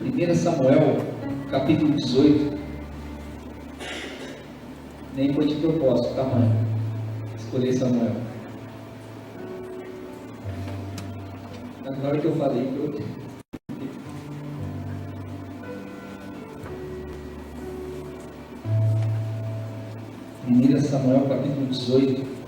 1 Samuel, capítulo 18. Nem foi de propósito, tá, mãe? Escolher Samuel. Na hora que eu falei, eu... 1 Samuel, capítulo 18.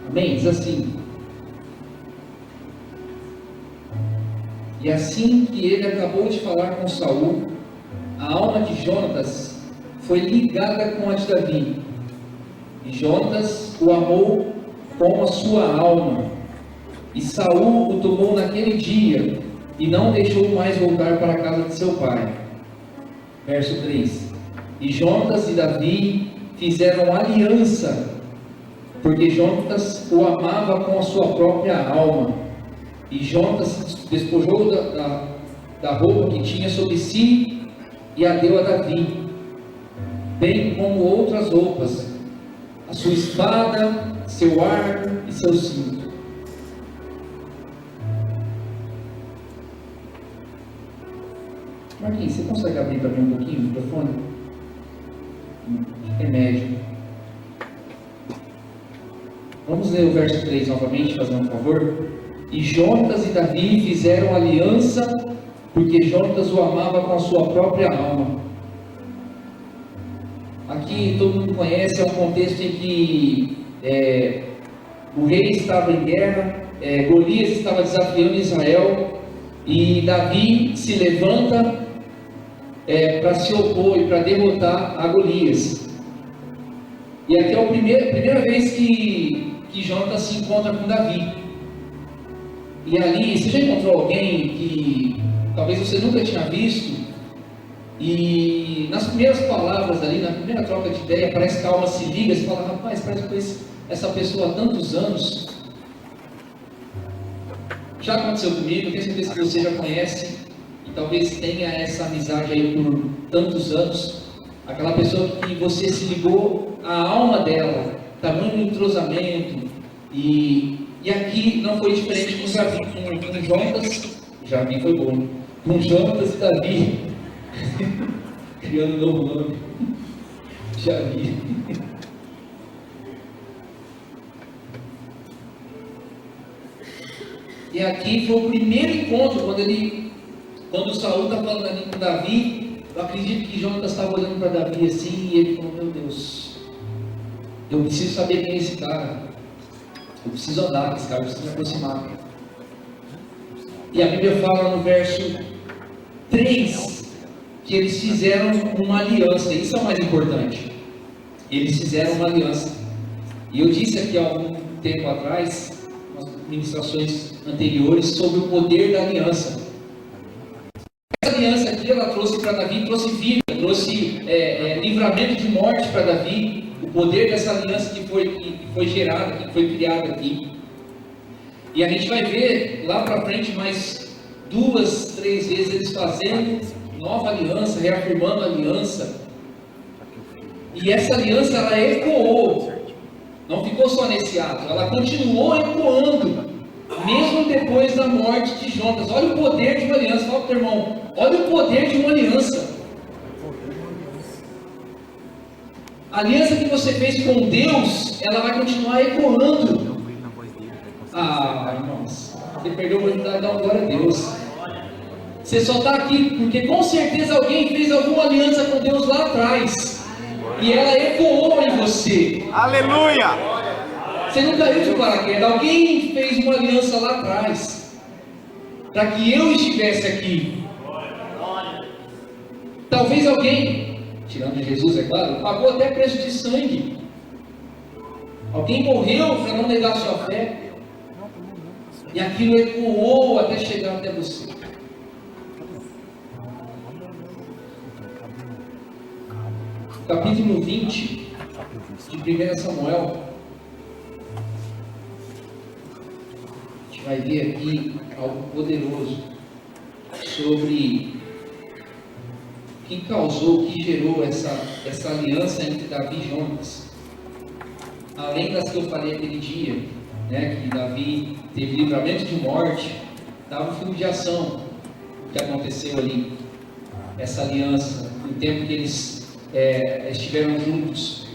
Amém? Diz assim: e assim que ele acabou de falar com Saul, a alma de Jonatas foi ligada com a de Davi, e Jonatas o amou como a sua alma, e Saul o tomou naquele dia, e não deixou mais voltar para a casa de seu pai. Verso 3: e Jonatas e Davi fizeram aliança, porque Jonatas o amava com a sua própria alma. E Jonatas se despojou da roupa que tinha sobre si e a deu a Davi, bem como outras roupas, a sua espada, seu arco e seu cinto. Marquinhos, você consegue abrir para mim um pouquinho o microfone? É médio. Vamos ler o verso 3 novamente, fazendo um favor. E Jonatas e Davi fizeram aliança, porque Jonatas o amava com a sua própria alma. Aqui todo mundo conhece, é um contexto em que o rei estava em guerra, Golias estava desafiando Israel, e Davi se levanta para se opor e para derrotar a Golias. E aqui é a primeira vez que Jonatas se encontra com Davi. E ali, você já encontrou alguém que talvez você nunca tinha visto? E nas primeiras palavras ali, na primeira troca de ideia, parece que a alma se liga, você fala: rapaz, parece que conheço essa pessoa há tantos anos. Já aconteceu comigo, tenho certeza que você já conhece, e talvez tenha essa amizade aí por tantos anos. Aquela pessoa que você se ligou à alma dela, tamanho entrosamento, e aqui não foi diferente com Jonatas. Davi foi bom, com Jonatas e Davi, criando um novo nome, Davi. E aqui foi o primeiro encontro, quando Saul está falando ali com Davi. Eu acredito que Jonatas estava olhando para Davi assim, e ele falou: meu Deus, eu preciso saber quem é esse cara, eu preciso andar com esse cara, eu preciso me aproximar. E a Bíblia fala no verso 3 que eles fizeram uma aliança. Isso é o mais importante. Eles fizeram uma aliança. E eu disse aqui há algum tempo atrás, nas ministrações anteriores, sobre o poder da aliança. Essa aliança aqui, ela trouxe para Davi, trouxe vida, trouxe livramento de morte para Davi. O poder dessa aliança que foi gerada, que foi criada aqui. E a gente vai ver lá para frente mais 2, 3 vezes eles fazendo nova aliança, reafirmando a aliança. E essa aliança, ela ecoou, não ficou só nesse ato, ela continuou ecoando, mesmo depois da morte de Jonatas. Olha o poder de uma aliança. Fala para o teu irmão: olha o poder de uma aliança. A aliança que você fez com Deus, ela vai continuar ecoando. Irmãos, você perdeu a oportunidade de dar uma glória a Deus. Você só está aqui porque com certeza alguém fez alguma aliança com Deus lá atrás, e ela ecoou em você. Aleluia! Você não caiu de paraquedas. Alguém fez uma aliança lá atrás, para que eu estivesse aqui. Talvez alguém, tirando Jesus, é claro, pagou até preço de sangue. Alguém morreu para não negar sua fé. E aquilo ecoou até chegar até você. Capítulo 20. de 1 Samuel, a gente vai ver aqui algo poderoso sobre o que causou, o que gerou essa aliança entre Davi e Jonatas. Além das que eu falei aquele dia, né, que Davi teve livramento de morte, estava um filme de ação que aconteceu ali, essa aliança, no tempo que eles estiveram juntos.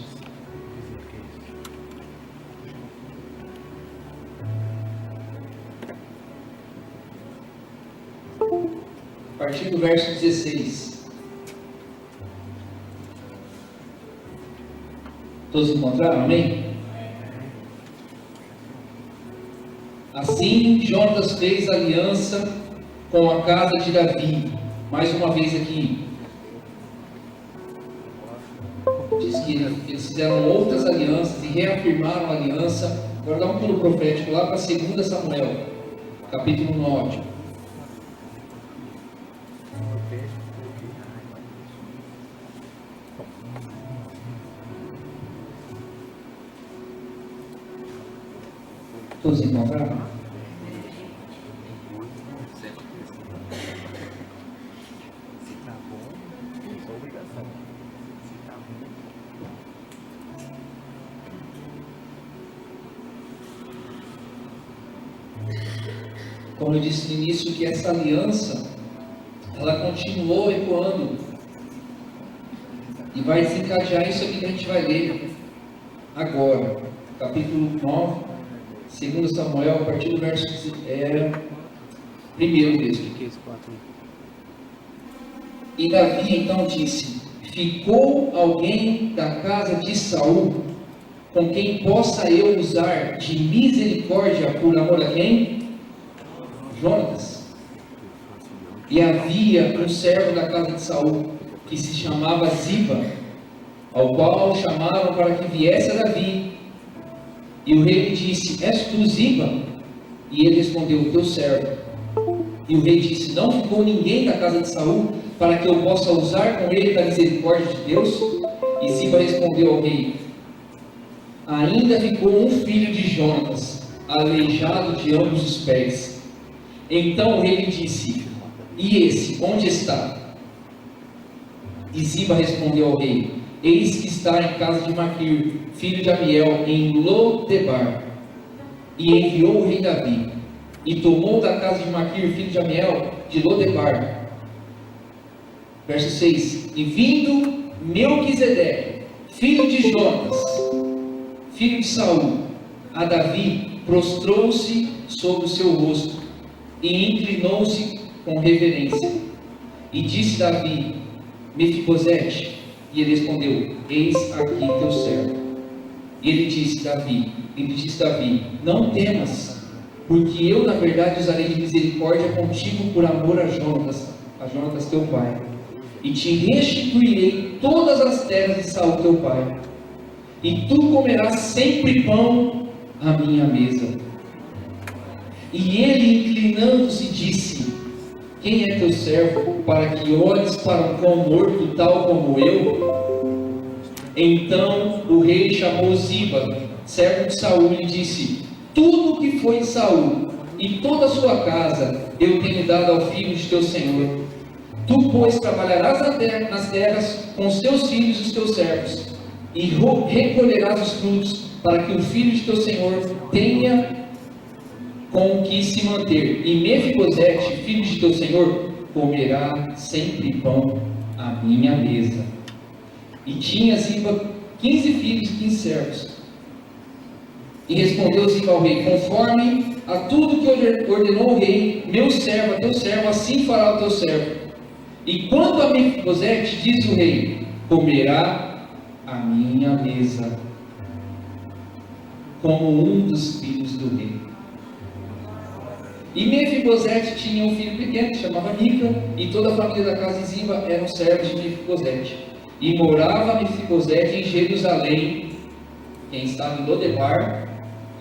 A partir do verso 16. Todos encontraram? Amém? Assim, Jonatas fez aliança com a casa de Davi. Mais uma vez aqui, diz que eles fizeram outras alianças e reafirmaram a aliança. Agora dá um pulo profético lá para 2 Samuel, capítulo 9. Todos encontraram? Como eu disse no início, que essa aliança, ela continuou ecoando, e vai desencadear isso aqui que a gente vai ler agora, capítulo 9, 2 Samuel, a partir do verso primeiro mesmo. E Davi então disse: ficou alguém da casa de Saul com quem possa eu usar de misericórdia por amor a quem? Jonatas. E havia um servo da casa de Saul que se chamava Ziba, ao qual chamaram para que viesse a Davi. E o rei lhe disse: és tu Ziba? E ele respondeu: teu servo. E o rei disse: não ficou ninguém da casa de Saul para que eu possa usar com ele da misericórdia de Deus? E Ziba respondeu ao rei: ainda ficou um filho de Jonatas, aleijado de ambos os pés. Então o rei lhe disse: e esse, onde está? E Ziba respondeu ao rei: eis que está em casa de Maquir, filho de Amiel, em Lodebar. E enviou o rei Davi, e tomou da casa de Maquir, filho de Amiel, de Lodebar. Verso 6: e vindo Melquisedeque, filho de Jonas, filho de Saul, a Davi, prostrou-se sobre o seu rosto, e inclinou-se com reverência. E disse Davi: Mefibosete. E ele respondeu: eis aqui teu servo. E ele disse Davi: não temas, porque eu na verdade usarei de misericórdia contigo por amor a Jonatas teu pai, e te restituirei todas as terras de Saul teu pai, e tu comerás sempre pão à minha mesa. E ele, inclinando-se, disse: quem é teu servo para que olhes para um cão morto tal como eu? Então o rei chamou Ziba, servo de Saul, e disse: tudo que foi de Saul e toda a sua casa eu tenho dado ao filho de teu senhor. Tu, pois, trabalharás nas terras com os teus filhos e os teus servos, e recolherás os frutos, para que o filho de teu senhor tenha com o que se manter. E Mefibosete, filho de teu senhor, comerá sempre pão à minha mesa. E tinha Ziba 15 filhos e 15 servos. E respondeu Ziba ao rei: conforme a tudo que ordenou o rei, meu servo, a teu servo, assim fará o teu servo. E quanto a Mefibosete, diz o rei: comerá à minha mesa, como um dos filhos do rei. E Mefibosete tinha um filho pequeno que se chamava Mica, e toda a família da casa de Ziba eram servos de Mefibosete. E morava Mefibosete em Jerusalém. Quem estava em Lodebar,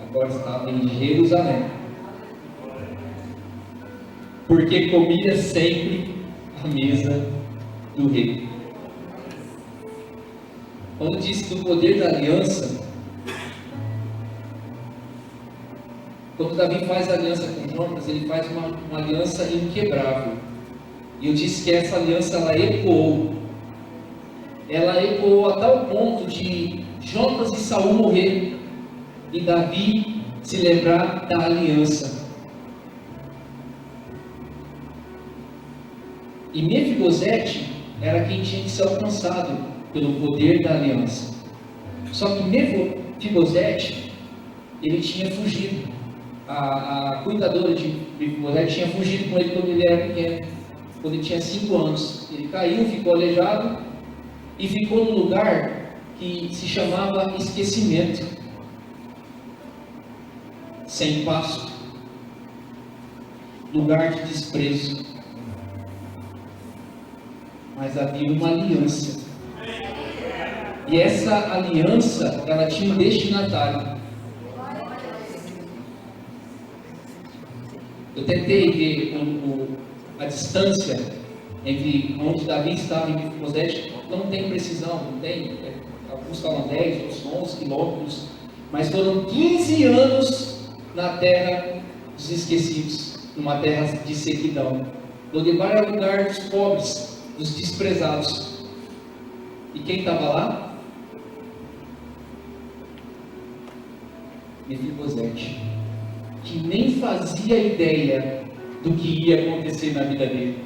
agora estava em Jerusalém, porque comia sempre à mesa do rei. Quando disse do poder da aliança, quando Davi faz aliança com Jonas, ele faz uma aliança inquebrável. E eu disse que essa aliança ela ecoou. Ela ecoou a tal ponto de Jonas e Saul morrer e Davi se lembrar da aliança. E Mefibosete era quem tinha que ser alcançado pelo poder da aliança. Só que Mefibosete, ele tinha fugido. A cuidadora de Mefibosete tinha fugido com ele quando ele era pequeno, quando ele tinha 5 anos. Ele caiu, ficou aleijado e ficou num lugar que se chamava esquecimento, sem pasto, lugar de desprezo. Mas havia uma aliança, e essa aliança ela tinha um destinatário. Eu tentei ver a distância entre onde Davi estava e Mefibosete. Não tem precisão, não tem. Alguns falam 10, outros 11 quilômetros, mas foram 15 anos na terra dos esquecidos, numa terra de sequidão. Lodebar era o lugar dos pobres, dos desprezados. E quem estava lá? Mefibosete, que nem fazia ideia do que ia acontecer na vida dele.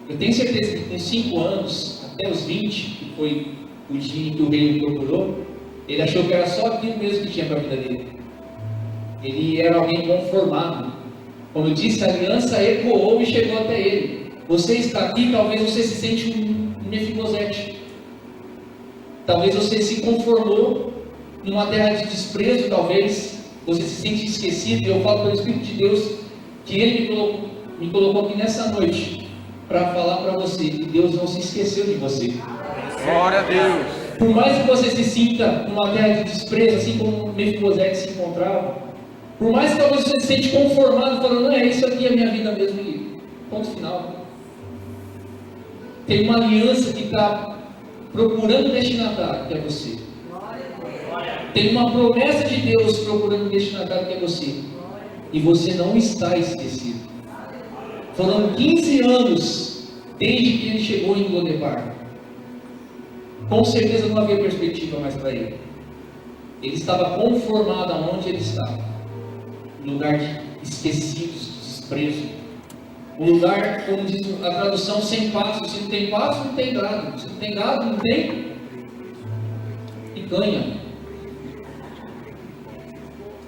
Eu tenho certeza que com 5 anos, até os 20, que foi o dia em que o rei o procurou, ele achou que era só aquilo mesmo que tinha para a vida dele. Ele era alguém conformado. Como eu disse, a aliança ecoou e chegou até ele. Você está aqui, talvez você se sente um Mefibosete. Talvez você se conformou numa terra de desprezo, talvez você se sente esquecido. E eu falo pelo Espírito de Deus que Ele me colocou aqui nessa noite para falar para você que Deus não se esqueceu de você. Glória a Deus. Por mais que você se sinta numa terra de desprezo, assim como Mefibosete se encontrava, por mais que talvez você se sente conformado, falando, não é isso aqui, é a minha vida mesmo, e ponto final. Tem uma aliança que está procurando um destinatário, que é você. Tem uma promessa de Deus procurando um destinatário, que é você. E você não está esquecido. Foram 15 anos desde que ele chegou em Lodebar. Com certeza não havia perspectiva mais para ele. Ele estava conformado aonde ele estava. Um lugar de esquecidos, de desprezo. Um lugar, como diz a tradução, sem pasto. Se não tem pasto, não tem gado. Se não tem gado, não tem picanha.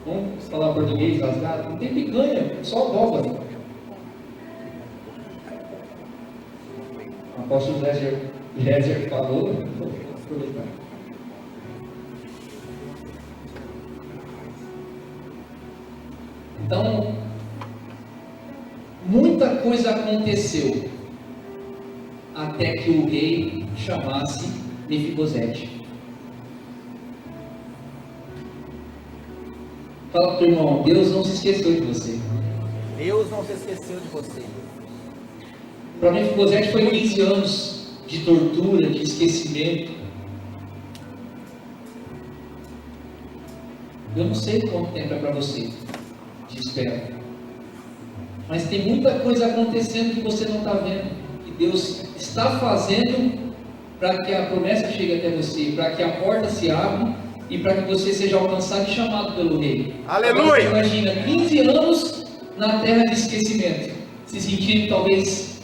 Vamos falar português rasgado? Não tem picanha, só abóbora. O apóstolo Lézer falou, vou aproveitar. Então, muita coisa aconteceu até que o rei chamasse Mefibosete. Fala para o teu irmão, Deus não se esqueceu de você. Deus não se esqueceu de você. Para Mefibosete foi 15 anos de tortura, de esquecimento. Eu não sei quanto tempo é para você de espera. Mas tem muita coisa acontecendo que você não está vendo. Que Deus está fazendo para que a promessa chegue até você, para que a porta se abra e para que você seja alcançado e chamado pelo rei. Aleluia! Você imagina 15 anos na terra de esquecimento, se sentindo talvez,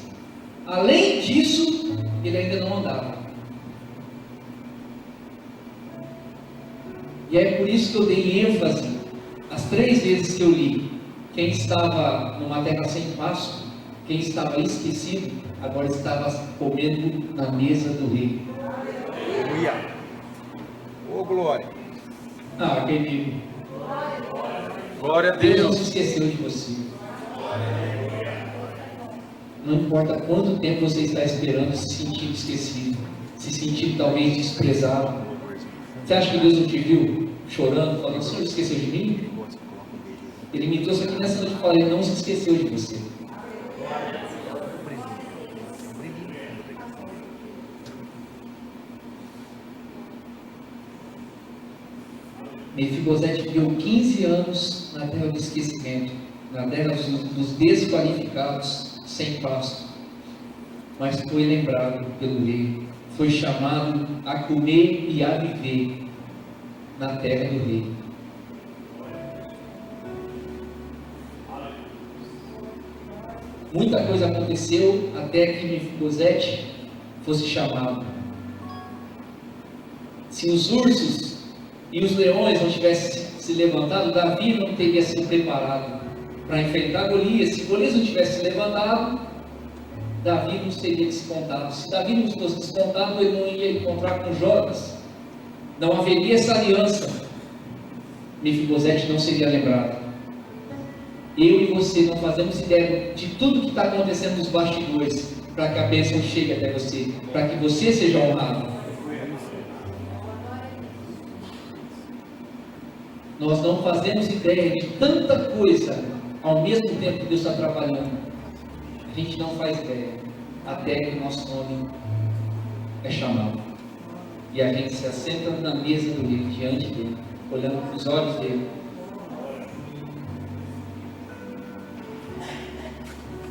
além disso, ele ainda não andava. E é por isso que eu dei ênfase as 3 vezes que eu li. Quem estava numa terra sem pasto, quem estava esquecido, agora estava comendo na mesa do rei. Aleluia! Ô glória! Ah, querido, Glória a Deus não Deus! se esqueceu de você. Não importa quanto tempo você está esperando, se sentindo esquecido, se sentindo talvez desprezado. Você acha que Deus não te viu chorando, falando, o Senhor esqueceu de mim? Ele me trouxe aqui nessa noite e falou, Ele não se esqueceu de você. Mefibosete viveu 15 anos na terra do esquecimento, na terra dos desqualificados, sem pasto. Mas foi lembrado pelo rei, foi chamado a comer e a viver na terra do rei. Muita coisa aconteceu até que Mefibosete fosse chamado. Se os ursos e os leões não tivessem se levantado, Davi não teria sido preparado para enfrentar Golias. Se Golias não tivesse se levantado, Davi não seria despontado. Se Davi não fosse despontado, ele não ia encontrar com Jonas. Não haveria essa aliança. Mefibosete não seria lembrado. Eu e você não fazemos ideia de tudo que está acontecendo nos bastidores para que a bênção chegue até você, para que você seja honrado. Nós não fazemos ideia de tanta coisa ao mesmo tempo que Deus está trabalhando. A gente não faz ideia até que o nosso nome é chamado e a gente se assenta na mesa do rei, diante dele, olhando para os olhos dele.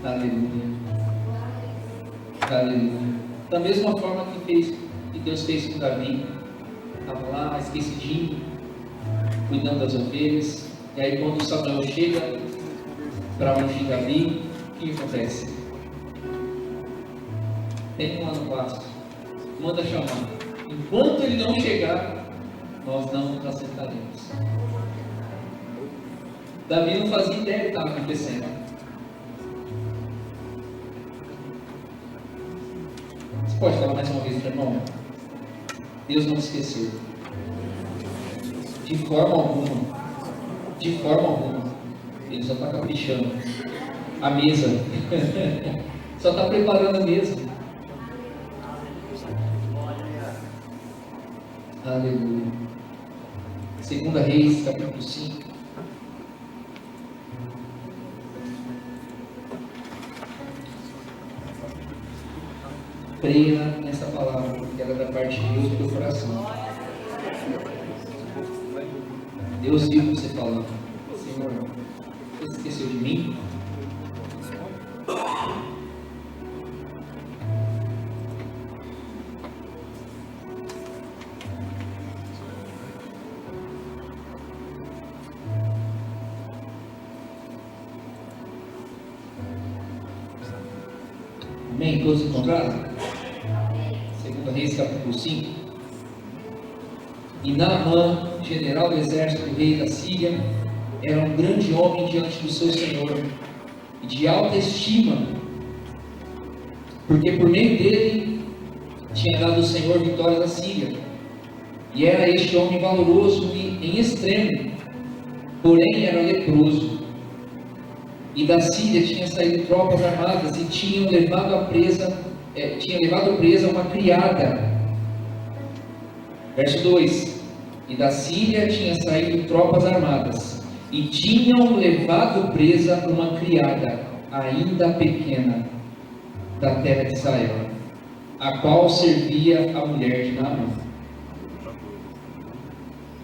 Aleluia. Aleluia. Da mesma forma que Deus fez com Davi, estava lá esquecidinho, cuidando das ovelhas, e aí quando Samuel chega para ungir Davi, o que acontece? Tem um lá no pasto, manda chamar. Enquanto ele não chegar, nós não nos assentaremos. Davi não fazia ideia do que estava acontecendo. Você pode falar mais uma vez para o irmão? Deus não esqueceu. De forma alguma. De forma alguma. Ele só está caprichando. A mesa. Só está preparando a mesa. Aleluia. 2 Reis, capítulo 5. Creia nessa palavra, porque ela é da parte de Deus do teu coração. Deus viu você falando: Senhor, você esqueceu de mim? Amém? Todos encontraram? 2 Reis capítulo 5. E Naamã, general do exército do rei da Síria, era um grande homem diante do seu senhor, e de alta estima, porque por meio dele tinha dado o Senhor vitórias à Síria. E era este homem valoroso e em extremo, porém era leproso. E da Síria tinha saído tropas armadas e tinham levado presa uma criada. Verso 2: E da Síria tinha saído tropas armadas e tinham levado presa uma criada, ainda pequena, da terra de Israel, a qual servia a mulher de Naamã.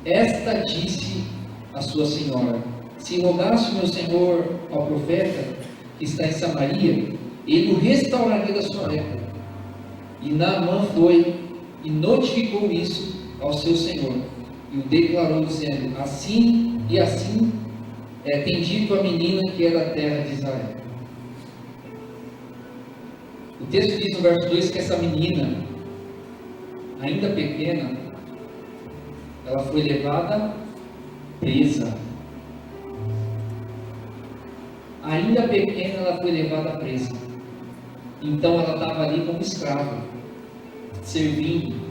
Esta disse a sua senhora: se rogasse o meu senhor ao profeta que está em Samaria, ele o restauraria da sua lepra. E Naamã foi e notificou isso ao seu senhor, e o declarou, dizendo: assim e assim tem dito a menina que é da terra de Israel. O texto diz no verso 2 que essa menina, ainda pequena, ela foi levada presa. Ainda pequena, ela foi levada presa. Então ela estava ali como escrava, servindo.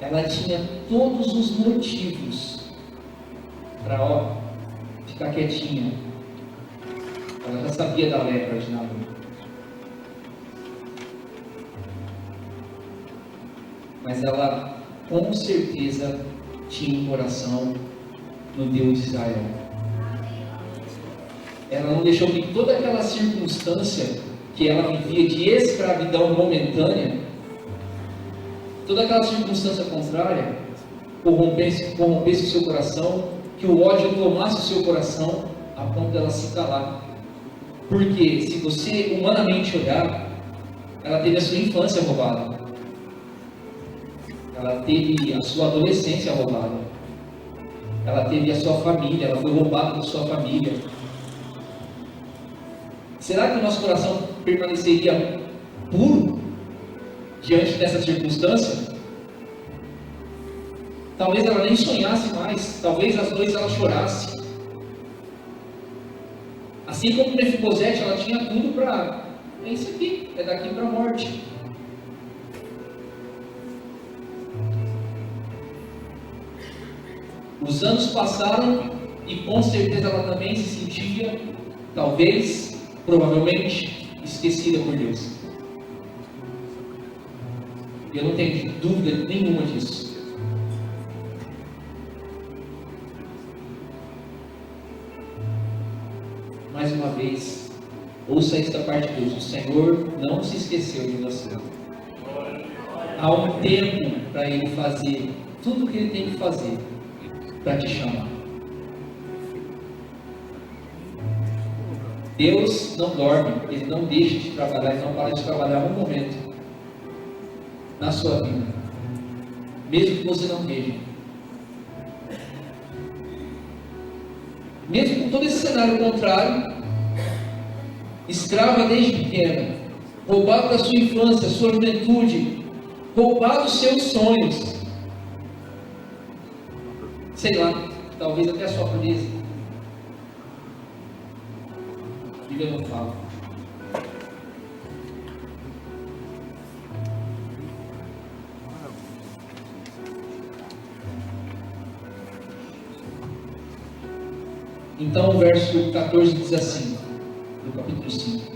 Ela tinha todos os motivos para ficar quietinha. Ela já sabia da lepra de Naamã. Mas ela com certeza tinha um coração no Deus de Israel. Ela não deixou que toda aquela circunstância que ela vivia de escravidão momentânea, toda aquela circunstância contrária, corrompesse o seu coração, que o ódio tomasse o seu coração, a ponto dela se calar. Porque se você humanamente olhar, ela teve a sua infância roubada, ela teve a sua adolescência roubada, ela teve a sua família, ela foi roubada da sua família. Será que o nosso coração permaneceria puro diante dessa circunstância? Talvez ela nem sonhasse mais, talvez às noites ela chorasse. Assim como Mefibosete, ela tinha tudo para, é isso aqui, é daqui para a morte. Os anos passaram e com certeza ela também se sentia, talvez, provavelmente, esquecida por Deus. Eu não tenho dúvida nenhuma disso. Mais uma vez, ouça isso da parte de Deus: o Senhor não se esqueceu de você. Há um tempo para Ele fazer tudo o que Ele tem que fazer para te chamar. Deus não dorme, Ele não deixa de trabalhar, Ele não para de trabalhar um momento na sua vida, mesmo que você não veja. Mesmo com todo esse cenário contrário, escrava desde pequena, roubado da sua infância, sua juventude, roubado os seus sonhos, sei lá, talvez até a sua pureza. A Bíblia não fala. Então o verso 14 diz assim, do capítulo 5.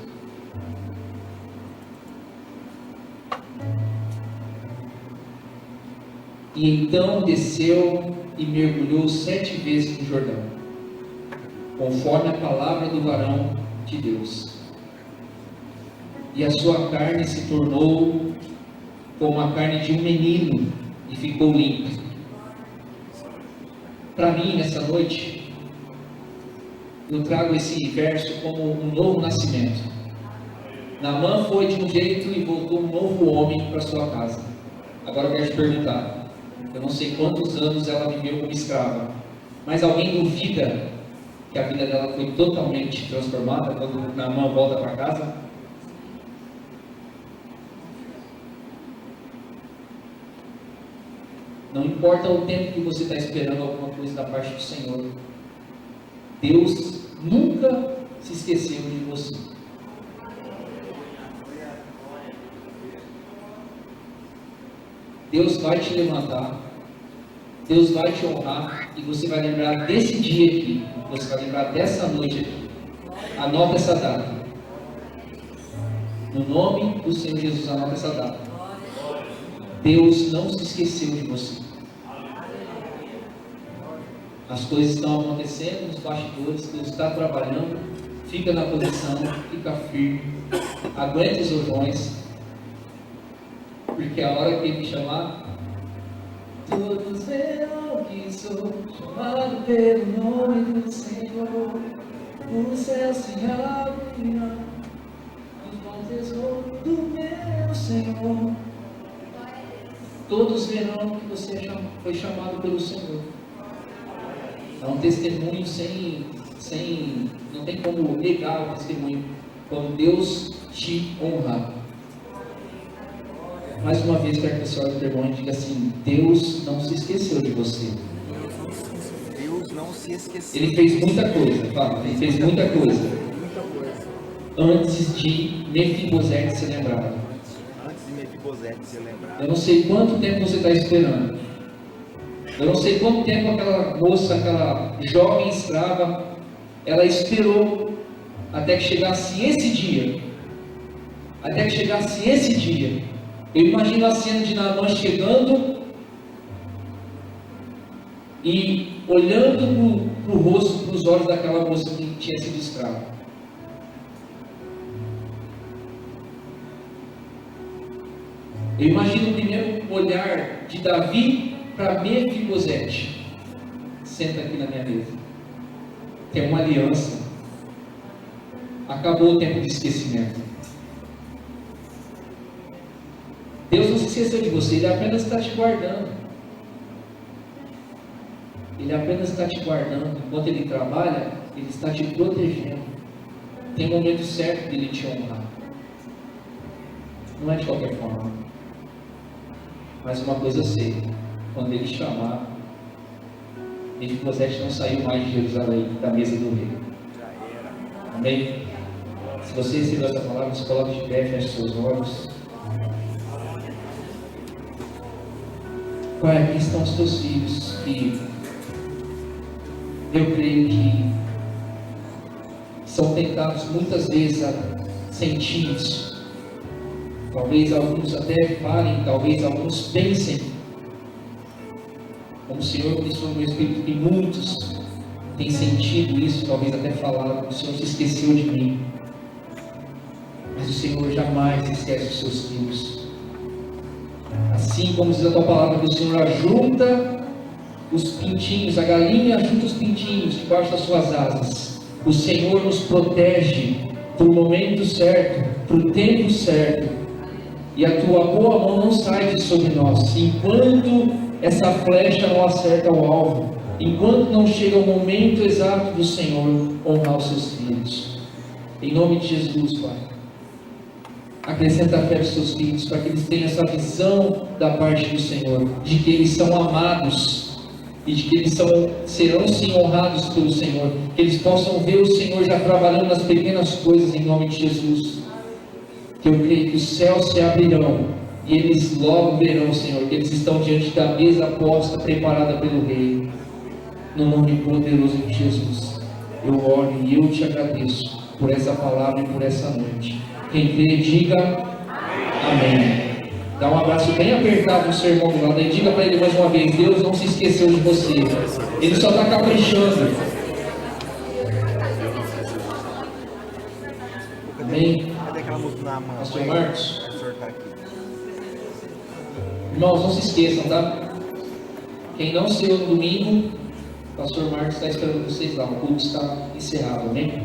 E então desceu e mergulhou 7 vezes no Jordão, conforme a palavra do varão de Deus. E a sua carne se tornou como a carne de um menino e ficou limpa. Para mim, nessa noite, eu trago esse verso como um novo nascimento. Naamã foi de um jeito e voltou um novo homem para sua casa. Agora eu quero te perguntar, eu não sei quantos anos ela viveu como escrava, mas alguém duvida que a vida dela foi totalmente transformada quando Naamã volta para casa? Não importa o tempo que você está esperando alguma coisa da parte do Senhor, Deus nunca se esqueceu de você. Deus vai te levantar, Deus vai te honrar, e você vai lembrar desse dia aqui, você vai lembrar dessa noite aqui. Anota essa data. No nome do Senhor Jesus, anota essa data. Deus não se esqueceu de você. As coisas estão acontecendo nos bastidores, Deus está trabalhando. Fica na posição, fica firme, aguenta os rojões, porque a hora que Ele chamar, todos verão que sou chamado pelo nome do Senhor. O céu se abrirá, os bons tesouros do meu Senhor. Todos verão que você foi chamado pelo Senhor. É um testemunho não tem como negar o testemunho, quando Deus te honrar. Mais uma vez, quero que você olhe para o irmão e diga assim: Deus não se esqueceu de você. Deus não se esqueceu. Ele fez muita coisa, fala, Ele fez muita coisa. Antes de Mefibosete ser lembrado. Antes de Mefibosete ser lembrado. Eu não sei quanto tempo você está esperando. Eu não sei quanto tempo aquela moça, aquela jovem escrava, ela esperou até que chegasse esse dia. Até que chegasse esse dia. Eu imagino a cena de Naamã chegando e olhando para o rosto, para os olhos daquela moça que tinha sido escrava. Eu imagino o primeiro olhar de Davi para Mefibosete: senta aqui na minha mesa. Tem uma aliança. Acabou o tempo de esquecimento. Deus não se esqueceu de você, Ele apenas está te guardando. Ele apenas está te guardando. Enquanto Ele trabalha, Ele está te protegendo. Tem um momento certo de Ele te honrar. Não é de qualquer forma. Mas uma coisa eu sei: quando Ele chamar, Mefibosete não saiu mais de Jerusalém, da mesa do rei. Amém? Se você recebeu essa palavra, se coloque de pé, feche seus olhos. Pai, aqui estão os teus filhos que eu creio que são tentados muitas vezes a sentir isso. Talvez alguns até falem, talvez alguns pensem, como o Senhor ministrou no meu espírito, que muitos têm sentido isso, talvez até falaram: o Senhor se esqueceu de mim. Mas o Senhor jamais esquece os seus filhos. Assim como diz a tua palavra, que o Senhor ajunta os pintinhos, a galinha ajunta os pintinhos debaixo das suas asas. O Senhor nos protege para o momento certo, para o tempo certo, e a tua boa mão não sai de sobre nós, enquanto essa flecha não acerta o alvo, enquanto não chega o momento exato do Senhor honrar os seus filhos. Em nome de Jesus, Pai, acrescenta a fé dos seus filhos, para que eles tenham essa visão da parte do Senhor, de que eles são amados, e de que eles serão sim honrados pelo Senhor, que eles possam ver o Senhor já trabalhando nas pequenas coisas, em nome de Jesus. Que eu creio que os céus se abrirão, e eles logo verão, Senhor, que eles estão diante da mesa posta, preparada pelo Rei. No nome poderoso de Jesus, eu oro e eu te agradeço por essa palavra e por essa noite. Quem crê, diga amém. Dá um abraço bem apertado no seu irmão do lado e diga para ele mais uma vez: Deus não se esqueceu de você, Ele só está caprichando. Amém. Cadê aquela música na mão? Pastor Marcos, O senhor está aqui. irmãos, não se esqueçam, tá? Quem não saiu no domingo, Pastor Marcos está esperando vocês lá. O culto está encerrado, amém?